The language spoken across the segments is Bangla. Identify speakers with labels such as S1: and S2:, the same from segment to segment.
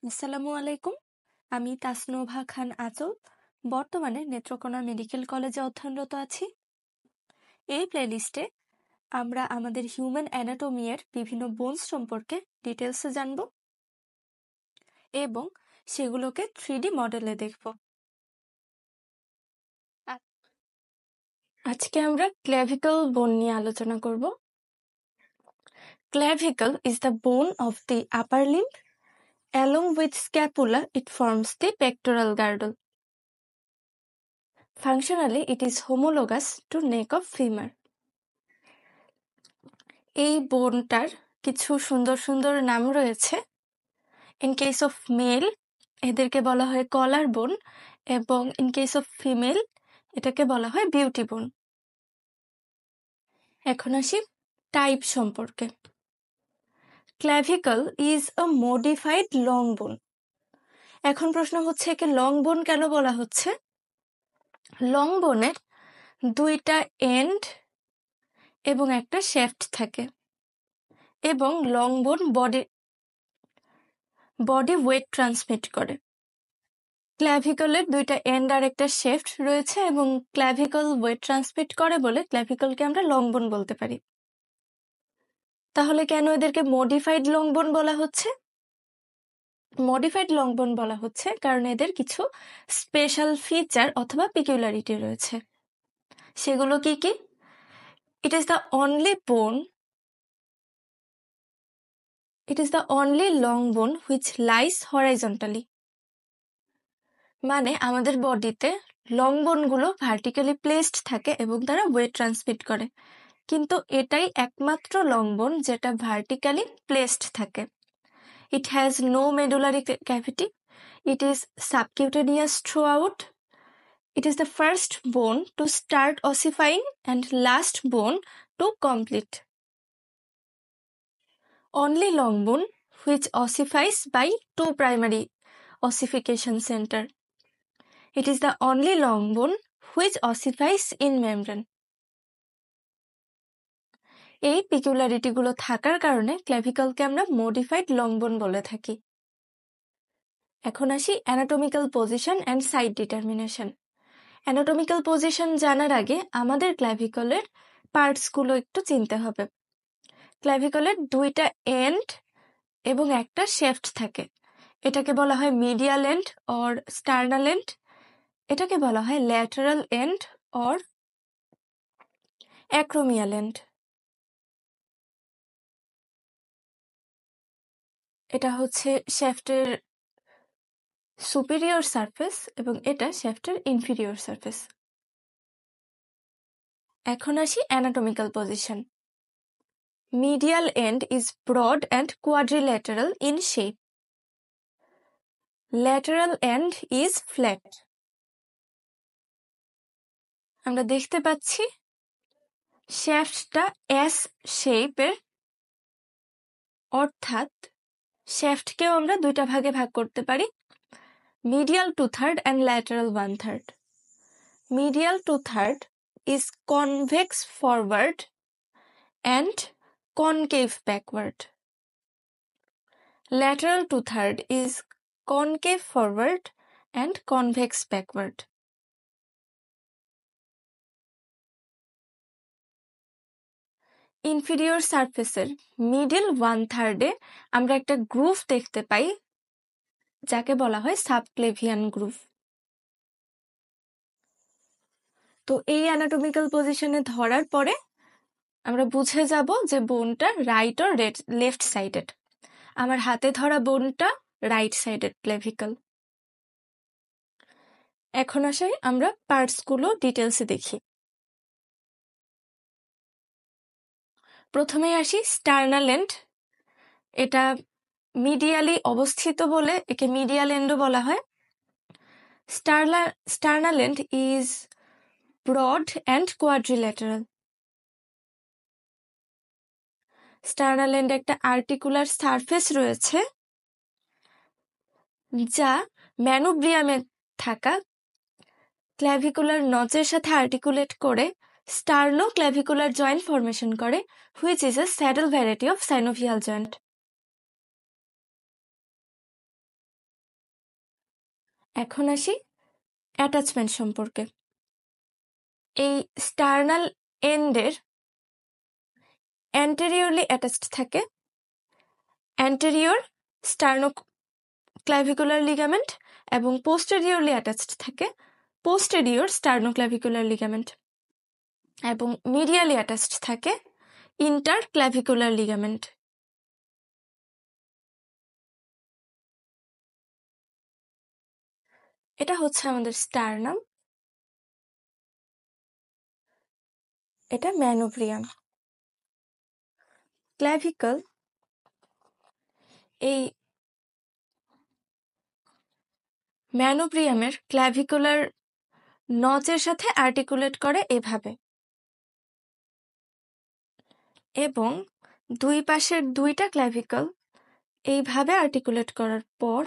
S1: আসসালামু আলাইকুম। আমি তাসনোভা খান আঁচল। বর্তমানে নেত্রকোনা মেডিকেল কলেজে অধ্যয়নরত আছি। এই প্লেলিস্টে আমরা আমাদের হিউম্যান অ্যানাটমি এর বিভিন্ন বোনস সম্পর্কে ডিটেলসে জানব এবং সেগুলোকে 3D মডেলে দেখব। আজকে আমরা ক্ল্যাভিকল বোন নিয়ে আলোচনা করব। Clavicle is the bone of the upper limb. Along with scapula, it forms the pectoral girdle. Functionally, it is homologous to neck of femur. এই বোনটার কিছু সুন্দর সুন্দর নাম রয়েছে। ইন কেস অফ মেল এদেরকে বলা হয় কলার বোন এবং ইন কেস অফ ফিমেল এটাকে বলা হয় বিউটি বোন। এখন আসি টাইপ সম্পর্কে। Clavicle is a modified long বোন। এখন প্রশ্ন হচ্ছে একে লং বোন কেন বলা হচ্ছে? লং বোনের দুইটা এন্ড এবং একটা শ্যাফট থাকে এবং লং বোন বডি ওয়েট ট্রান্সমিট করে। ক্ল্যাভিকলের দুইটা এন্ড আর একটা শেফট রয়েছে এবং ক্ল্যাভিকল ওয়েট ট্রান্সমিট করে বলে ক্ল্যাভিকলকে আমরা লং বোন বলতে পারি। তাহলে কেন এদেরকে মডিফাইড লং বোন বলা হচ্ছে? মডিফাইড লং বোন বলা হচ্ছে কারণ এদের কিছু স্পেশাল ফিচার অথবা পিকুলারিটি রয়েছে। সেগুলো কি কি? ইট is the only long bone which lines horizontally. মানে আমাদের বডিতে লং বোনগুলো ভার্টিক্যালি প্লেসড থাকে এবং তারা ওয়েট ট্রান্সমিট করে, কিন্তু এটাই একমাত্র লং বোন যেটা ভার্টিক্যালি প্লেসড থাকে। It has no medullary cavity, it is subcutaneous throughout, it is the first bone to start ossifying and last bone to complete. Only long bone which ossifies by two primary ossification center. It is the only long bone which ossifies in membrane. এই পিকুলারিটি গুলো থাকার কারণে ক্ল্যাভিকলকে আমরা মডিফাইড লং বোন বলে থাকি। এখন আসি anatomical position and side determination. Anatomical position জানার আগে আমাদের ক্ল্যাভিকলের পার্টস গুলো একটু চিনতে হবে। ক্ল্যাভিকলের দুইটা এন্ড এবং একটা শেফট থাকে। এটাকে বলা হয় medial end or sternal end, এটাকে বলা হয় lateral end or acromial end. এটা হচ্ছে শ্যাফটের সুপিরিয়র সারফেস এবং এটা শ্যাফটের ইনফিরিয়র সারফেস। এখন আসি anatomical position. Medial end is broad and quadrilateral in shape. Lateral end is flat. আমরা দেখতে পাচ্ছি শ্যাফটটা এস শেপের, অর্থাৎ শ্যাফটকেও আমরা দুইটা ভাগে ভাগ করতে পারি, medial 2/3 and lateral 1/3. Medial 2/3 is convex forward and concave backward. Lateral 2/3 is concave forward and convex backward. Inferior সারফেসের মিডল 1/3 আমরা একটা গ্রুভ দেখতে পাই যাকে বলা হয় সাবক্লেভিয়ান গ্রুভ। তো এই অ্যানাটমিক্যাল পজিশনে ধরার পরে আমরা বুঝে যাব যে বোনটা রাইট অর লেফট সাইডেড। আমার হাতে ধরা বোনটা রাইট সাইডেড ক্ল্যাভিকল। এখন আসে আমরা পার্টস গুলো ডিটেলসে দেখি। প্রথমে আসি স্টার্নাল এন্ড। এটা মিডিয়ালি অবস্থিত বলে একে মিডিয়াল এন্ডও বলা হয়। Sternal end is broad and quadrilateral. Sternal এন্ডে একটা আর্টিকুলার সারফেস রয়েছে যা ম্যানোব্রিয়ামে থাকা ক্ল্যাভিকুলার নচের সাথে আর্টিকুলেট করে স্টার্নো ক্ল্যাভিকুলার জয়েন্ট ফর্মেশন করে, which is a saddle variety of synovial joint. এখন আসি অ্যাটাচমেন্ট সম্পর্কে। এই স্টার্নাল এন্ডের অ্যান্টেরিয়রলি অ্যাটাচড থাকে অ্যান্টেরিয়র স্টার্নোক্লাভিকুলার লিগামেন্ট এবং পোস্টেরিয়রলি অ্যাটাচড থাকে পোস্টেরিয়র স্টার্নোক্লাভিকুলার লিগামেন্ট এবং মিডিয়ালি অ্যাটাচড থাকে ইন্টারক্লাভিকুলার লিগামেন্ট। এটা হচ্ছে আমাদের স্টার্নাম, এটা ম্যানোব্রিয়াম। ক্ল্যাভিকল এই ম্যানোব্রিয়ামের ক্ল্যাভিকুলার নচের সাথে আর্টিকুলেট করে এভাবে, এবং দুই পাশের দুইটা ক্ল্যাভিকল এইভাবে আর্টিকুলেট করার পর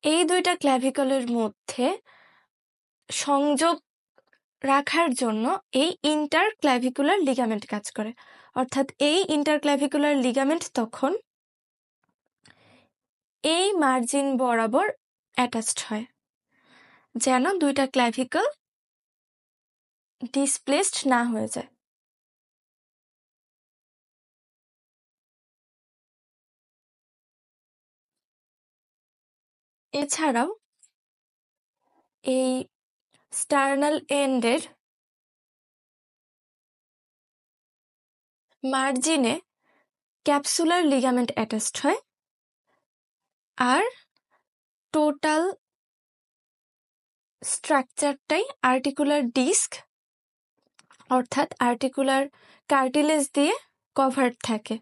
S1: এই দুইটা ক্ল্যাভিকলের মধ্যে সংযোগ রাখার জন্য এই ইন্টারক্ল্যাভিকুলার লিগামেন্ট কাজ করে। অর্থাৎ এই ইন্টারক্ল্যাভিকুলার লিগামেন্ট তখন এই মার্জিন বরাবর অ্যাটাচড হয়, যেন দুইটা ক্ল্যাভিকল ডিসপ্লেসড না হয়ে যায়। এছাড়াও এই স্টার্নাল এন্ডের মার্জিনে ক্যাপসুলার লিগামেন্ট অ্যাটাচড হয়, আর টোটাল স্ট্রাকচারটাই আর্টিকুলার ডিস্ক অর্থাৎ আর্টিকুলার কার্টিলেজ দিয়ে কভার্ড থাকে।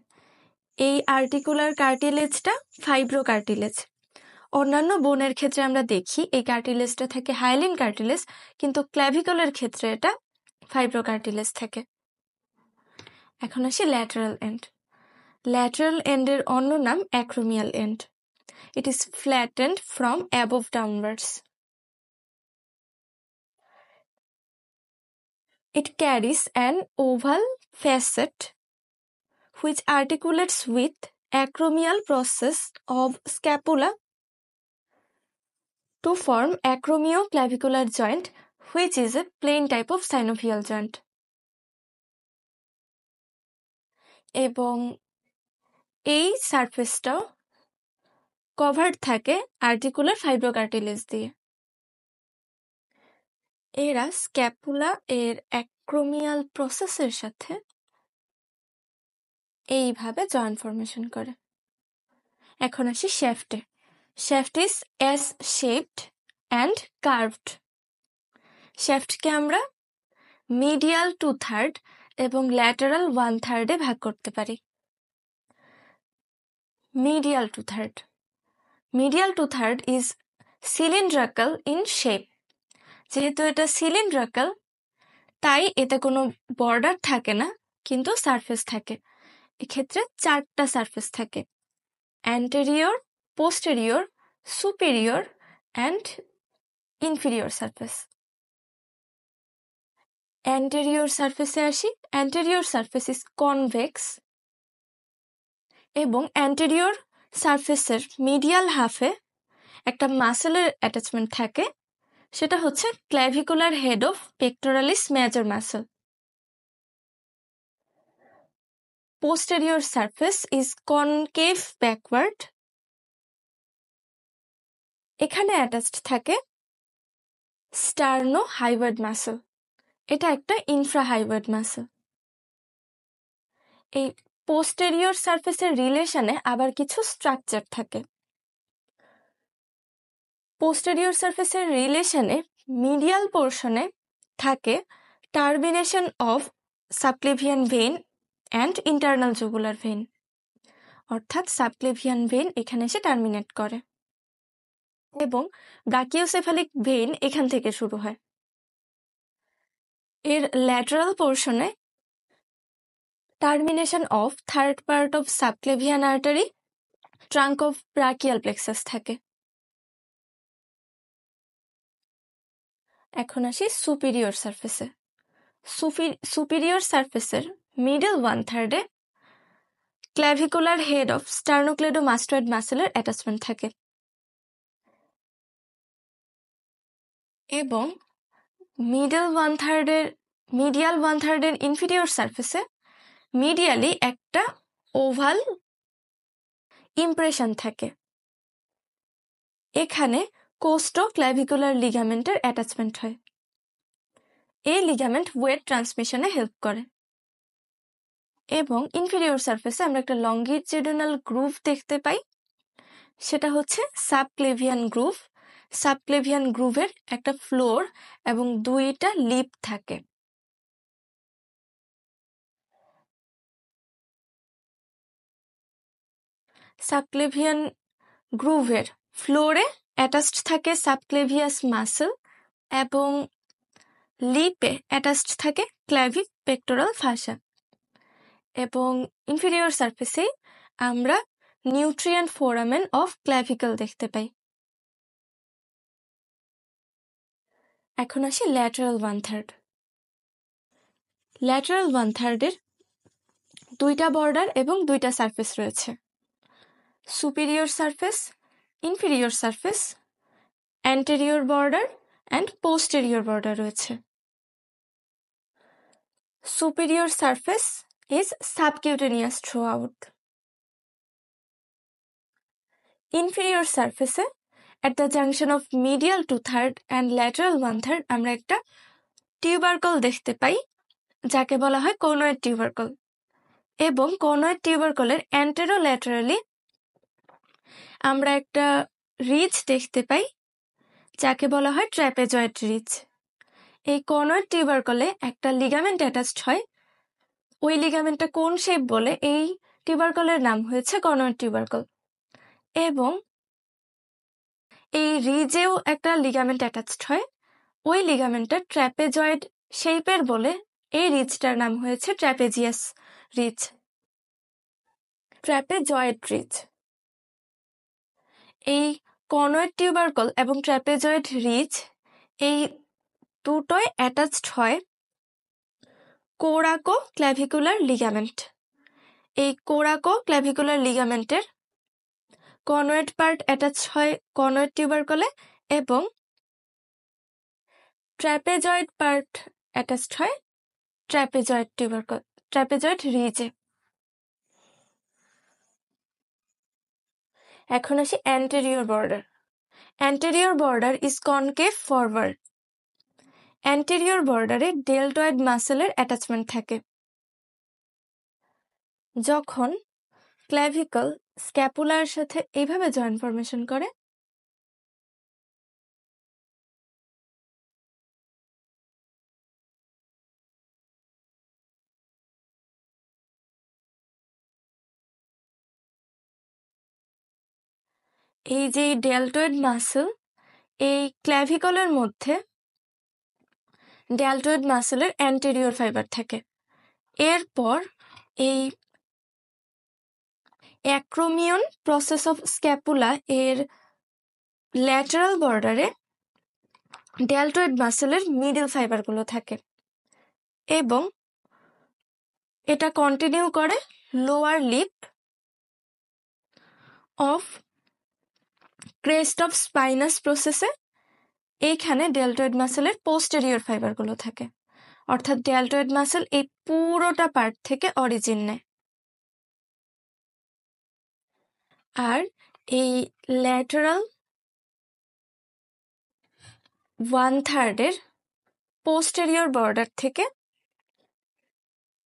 S1: এই আর্টিকুলার কার্টিলেজটা ফাইব্রো কার্টিলেজ। অন্যান্য বোনের ক্ষেত্রে আমরা দেখি এই কার্টিলেজটা থাকে হাইলিন কার্টিলেজ, কিন্তু ক্ল্যাভিকলের ক্ষেত্রে এটা ফাইব্রো কার্টিলেজ থাকে। এখন আসি ল্যাটারাল এন্ড। ল্যাটারাল এন্ডের অন্য নাম acromial end. It is flattened from above downwards. It carries an oval facet which articulates with acromial process of scapula to form acromioclavicular joint, which is a plain type of synovial joint. এবং এই সারফেসটাও কভার্ড থাকে আর্টিকুলার ফাইব্রোকার্টিলেজ দিয়ে। এরা স্ক্যাপুলা এর অ্যাক্রোমিয়াল প্রসেসের সাথে এইভাবে জয়েন্ট ফর্মেশন করে। এখন আসি শ্যাফটে। Shaft is S shaped and curved. শ্যাফটকে আমরা মিডিয়াল 2/3 এবং ল্যাটারাল 1/3 ভাগ করতে পারি। Medial 2/3 is cylindrical in shape. যেহেতু এটা সিলিন্ড্রাকাল তাই এতে কোনো বর্ডার থাকে না, কিন্তু সারফেস থাকে। এক্ষেত্রে 4টা সারফেস থাকে: anterior, posterior, superior and inferior surface. Anterior সারফেসে আসি। অ্যান্টেরিয়র সারফেস ইজ কনভেক্স এবং অ্যান্টেরিয়র সারফেসের মিডিয়াল হাফে একটা মাসেলের অ্যাটাচমেন্ট থাকে, সেটা হচ্ছে clavicular head of pectoralis major muscle. Posterior surface is concave backward. এখানে অ্যাটাচড থাকে স্টার্নো হাইওয়ার্ড মাসেল। এটা একটা ইনফ্রাহাইওয়ার্ড মাসেল। এই পোস্টেরিয়র সারফেসের রিলেশনে আবার কিছু স্ট্রাকচার থাকে। পোস্টেরিয়র সারফেসের রিলেশনে মিডিয়াল পোর্শনে থাকে termination of subclavian vein and internal jugular vein. অর্থাৎ সাবক্লেভিয়ান ভেইন এখানে এসে টার্মিনেট করে এবং ব্রাকিওসেফালিক ভেইন এখান থেকে শুরু হয়। এর ল্যাটারাল পোর্শনে termination of third part of subclavian artery, trunk of brachial plexus থাকে। এখন আসি সুপিরিয়র সারফেসে। সুপিরিয়র সারফেসের middle 1/3 clavicular head of sternocleidomastoid মাসেলের অ্যাটাচমেন্ট থাকে এবং মিডিয়াল 1/3 ইনফিরিয়র সারফেসে মিডিয়ালি একটা ওভাল ইমপ্রেশন থাকে। এখানে কোস্টোক্ল্যাভিকুলার লিগামেন্টের অ্যাটাচমেন্ট হয়। এই লিগামেন্ট ওয়েট ট্রান্সমিশনে হেল্প করে এবং ইনফিরিয়র সারফেসে আমরা একটা লঙ্গিটিউডিনাল গ্রুভ দেখতে পাই, সেটা হচ্ছে সাবক্লেভিয়ান গ্রুভ। সাবক্লেভিয়ান গ্রুভের একটা ফ্লোর এবং 2টা লিপ থাকে। সাবক্লেভিয়ান গ্রুভের ফ্লোরে অ্যাটাচড থাকে সাবক্লেভিয়াস মাসল এবং লিপে অ্যাটাচড থাকে ক্ল্যাভিক পেক্টোরাল ফাসা। এবং ইনফিরিয়র সারফেসে আমরা নিউট্রিয়েন্ট ফোরামেন অফ ক্ল্যাভিকল দেখতে পাই। এখন আসি ল্যাটারাল 1/3। ল্যাটারাল 1/3-এর 2টা বর্ডার এবং 2টা সারফেস রয়েছে, superior surface, inferior surface, anterior border and posterior border রয়েছে। Superior surface is subcutaneous throughout. Inferior surface at the junction of medial 2/3 and lateral 1/3 আমরা একটা টিউবারকল দেখতে পাই, যাকে বলা হয় কোনয়েড টিউবারকল। এবং কোনয়েড টিউবারকলের অ্যান্টেরোল্যাটারালি আমরা একটা রিজ দেখতে পাই, যাকে বলা হয় ট্র্যাপেজয়েড রিজ। এই কোনয়েড টিউবারকলে একটা লিগামেন্ট অ্যাটাচড হয়। ওই লিগামেন্টটা কোন শেপ বলে এই টিউবারকলের নাম হয়েছে কনয়েড টিউবারকল। এবং এই রিজেও একটা লিগামেন্ট অ্যাটাচড হয়, ওই লিগামেন্টটা ট্র্যাপেজয়েড শেপের বলে এই রিজটার নাম হয়েছে ট্র্যাপেজিয়াস রিজ। ট্র্যাপেজয়েড রিজ। এই কনয়েড টিউবারকল এবং ট্র্যাপেজয়েড রিজ এই দুটোই অ্যাটাচড হয় কোরাকো ক্ল্যাভিকুলার লিগামেন্ট। এই কোরাকো ক্ল্যাভিকুলার লিগামেন্টের কনয়েড পার্ট অ্যাটাচ হয় কনয়েড টিউবারকলে এবং ট্র্যাপেজয়েড পার্ট অ্যাটাচড হয় ট্র্যাপেজয়েড রিজে। এখন আসি anterior border. Anterior border is concave forward. Anterior বর্ডারে ডেলটয়েড মাসেলের অ্যাটাচমেন্ট থাকে। যখন ক্ল্যাভিকল স্ক্যাপুলার সাথে এইভাবে জয়েন্ট ফর্মেশন করে, এই যে ডেলটয়েড মাসেল, এই ক্ল্যাভিকলের মধ্যে ডেলটয়েড মাসেলের অ্যান্টেরিয়র ফাইবার থাকে। এরপর এই অ্যাক্রোমিয়ন প্রসেস অফ স্ক্যাপুলা এর ল্যাটারাল বর্ডারে ডেলটয়েড মাসেলের মিডল ফাইবারগুলো থাকে এবং এটা কন্টিনিউ করে lower lip of crest of spinous প্রসেসে। এইখানে ডেলটয়েড মাসেলের পোস্টেরিয়র ফাইবারগুলো থাকে, অর্থাৎ ডেলটয়েড মাসেল এই পুরোটা পার্ট থেকে অরিজিন নেয়। আর এই ল্যাটারাল 1/3-এর পোস্টেরিয়র বর্ডার থেকে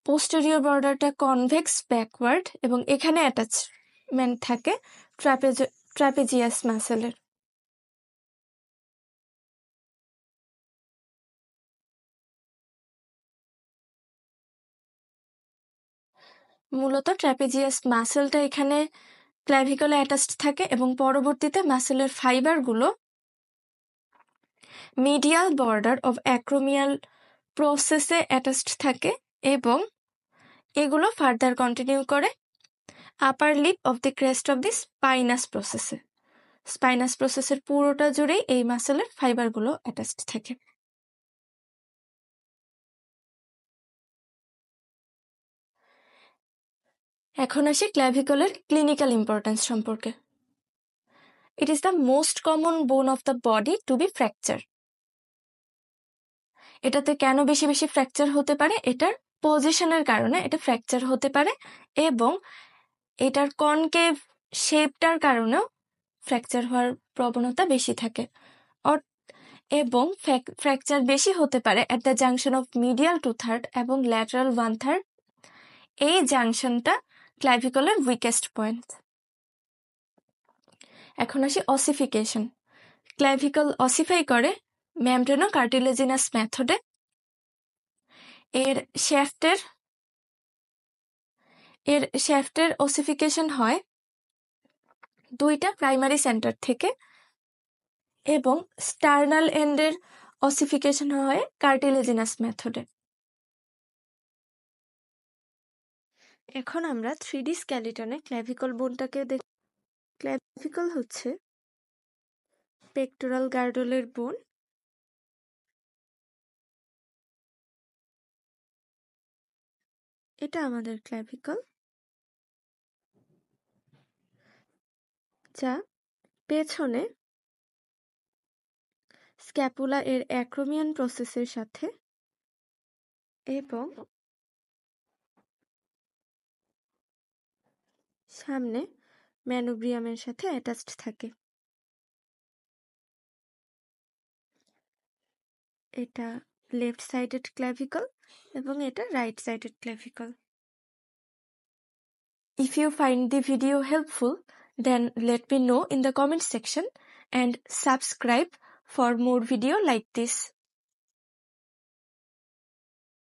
S1: পোস্টেরিয়র বর্ডারটা কনভেক্স ব্যাকওয়ার্ড এবং এখানে অ্যাটাচমেন্ট থাকে ট্র্যাপেজিয়াস মাসেলের। মূলত ট্র্যাপেজিয়াস মাসেলটা এখানে ক্ল্যাভিকলে অ্যাটাচড থাকে এবং পরবর্তীতে মাসেলের ফাইবারগুলো মিডিয়াল বর্ডার অফ অ্যাক্রোমিয়াল প্রসেসে অ্যাটাচড থাকে এবং এগুলো ফার্দার কন্টিনিউ করে upper lip of the crest of the spinous প্রসেসে। স্পাইনাস প্রসেসের পুরোটা জুড়েই এই মাসেলের ফাইবারগুলো অ্যাটাচড থাকে। এখন আসি ক্ল্যাভিকলের ক্লিনিক্যাল ইম্পর্টেন্স সম্পর্কে। It is the most common bone of the body to be fracture. এটাতে কেন বেশি বেশি ফ্র্যাকচার হতে পারে? এটার পজিশনের কারণে এটা ফ্র্যাকচার হতে পারে, এবং এটার কনকেভ শেপটার কারণেও ফ্র্যাকচার হওয়ার প্রবণতা বেশি থাকে। এবং ফ্র্যাকচার বেশি হতে পারে at the junction of medial 2/3 এবং ল্যাটারাল 1/3। এই জাংশনটা ক্ল্যাভিকলের উইকেস্ট পয়েন্ট। এখন আসি অসিফিকেশন। ক্ল্যাভিকল অসিফাই করে মেমব্রেনো কার্টিলেজিনাস মেথডে। এর শ্যাফটের অসিফিকেশন হয় দুইটা প্রাইমারি সেন্টার থেকে, এবং স্টার্নাল এন্ডের অসিফিকেশন হয় কার্টিলেজিনাস মেথডে। এখন আমরা 3D স্কেলিটনে ক্ল্যাভিকল বোনটাকে দেখ। ক্ল্যাভিকল হচ্ছে পেক্টোরাল গার্ডলের বোন। এটা আমাদের ক্ল্যাভিকল, যা পেছনে স্ক্যাপুলা এর অ্যাক্রোমিয়ান প্রসেসের সাথে এবং সামনে ম্যানোব্রিয়ামের সাথে অ্যাটাচড থাকে। এটা লেফট সাইডেড ক্ল্যাভিকল এবং এটা right sided clavicle. If you find the video helpful, then let me know in the comment section and subscribe for more video like this.